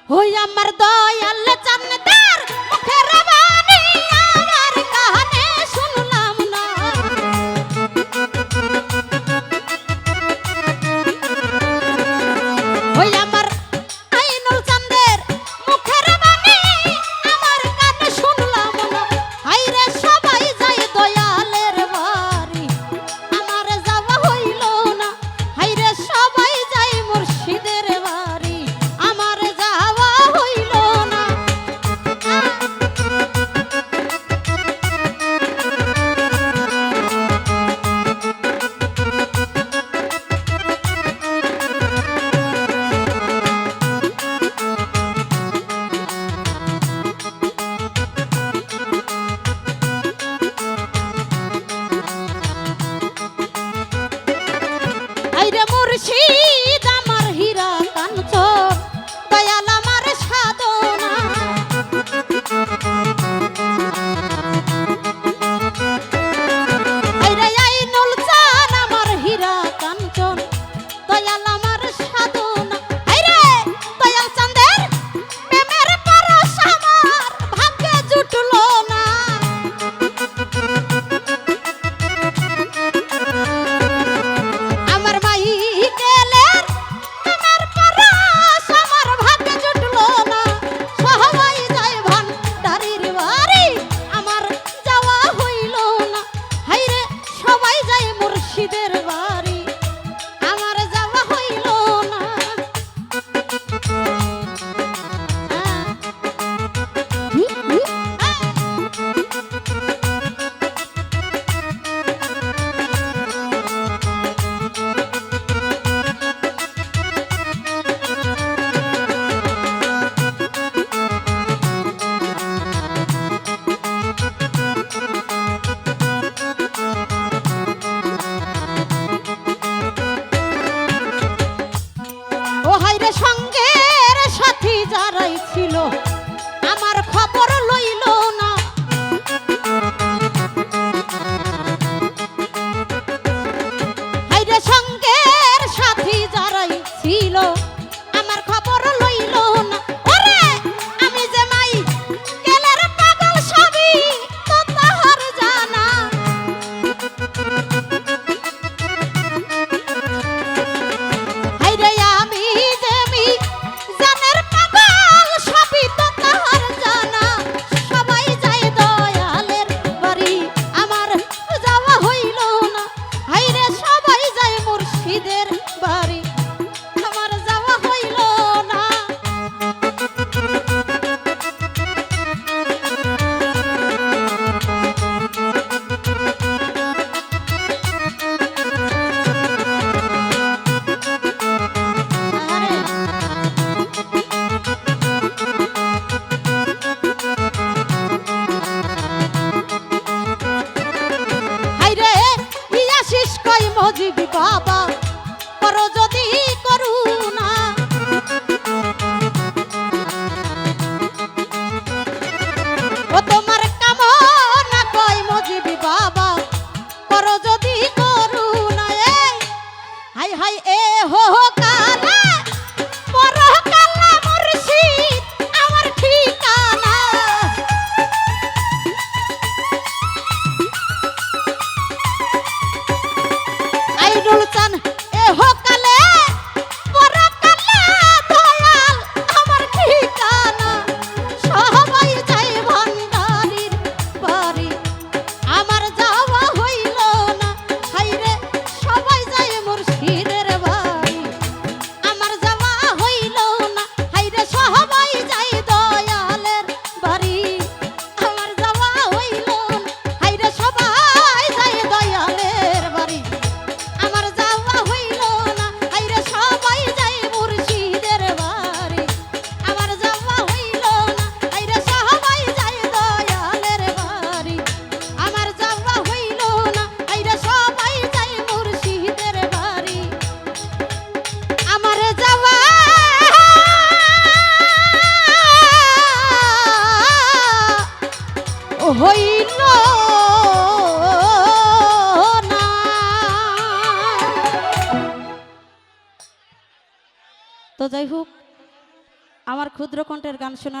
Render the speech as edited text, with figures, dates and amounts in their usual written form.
হই আমার দয়াল চান্দার মুখের বাণী আমার কানে শুনলাম না। হই আমার আইনুল চাঁদের মুখের বাণী আমার কানে শুনলাম না। হাইরে সবাই যায় দয়ালের বাড়ি আমার যাওয়া হইল না। হাইরে সবাই যায় মুর্শিদের বাড়ি আমার যাওয়া হইল না। আইরে মুর্শিদ আমার হীরা কাঞ্চন দয়াল আমার সাধনা। আইরে আইনুল চান আমার হীরা কাঞ্চন দয়াল আমার সাধনা। আইরে দয়াল চাঁদের প্রেমের পরশ আমার ভাগ্যে জুটলো না। আমার মাইকেলের প্রেমের পরশ আমার ভাগ্যে জুটলো না। সবাই যায় ভান্ডারির বাড়ি আমার যাওয়া হইল না। হাইরে সবাই যায় মুর্শিদের বাড়ি আমার যাওয়া হইল না। ও হাইরে সঙ্গের সাথী যারাই ছিল আমার খবর লইল না। হাইরে সঙ্গের সাথী যারাই ছিল আমার খবর লইল না। ওরে আমি যে মাই কেলের পাগল সবই তো তাহার জানা। হাইরে আমি যে জানের পাগল সবই তো তাহার জানা। সবাই যায় দয়ালের বাড়ি আমার যাওয়া হইল না। হাইরে সবাই যায় মুর্শিদের বাড়ি আমার যাওয়া হইল না। হাইরে ইয়াসিস কই মজিবি বাবা করো যদি করুণা। ও তোমার কামনা কই মজিবি বাবা করো যদি করুণা। হাই হাই এ হো কালা পর কালা মুর্শিদ আমার ঠিকানা। আইনুল চান এ হো কালে পর কালা দয়াল আমার ঠিকানা। সবাই যায় ভান্ডারির বাড়ি আমার যাওয়া হইল না। হাইরে সবাই যায় মুর্শিদের বাড়ি আমার যাওয়া হইল না। হাইরে সবাই যায় দয়ালের বাড়ি আমার যাওয়া হইল না। হাইরে সবাই যায় দয়ালের বাড়ি আমার যাওয়া হইল না। হাইরে সবাই যায় মুর্শিদের বাড়ি আমার যাওয়া হইল না। হাইরে সবাই যায় দয়ালের বাড়ি আমার যাওয়া হইল না। হাইরে সবাই যায় মুর্শিদের বাড়ি আমার যাওয়া হইল না। তো যাই হোক আমার ক্ষুদ্র কণ্ঠের গান শোনা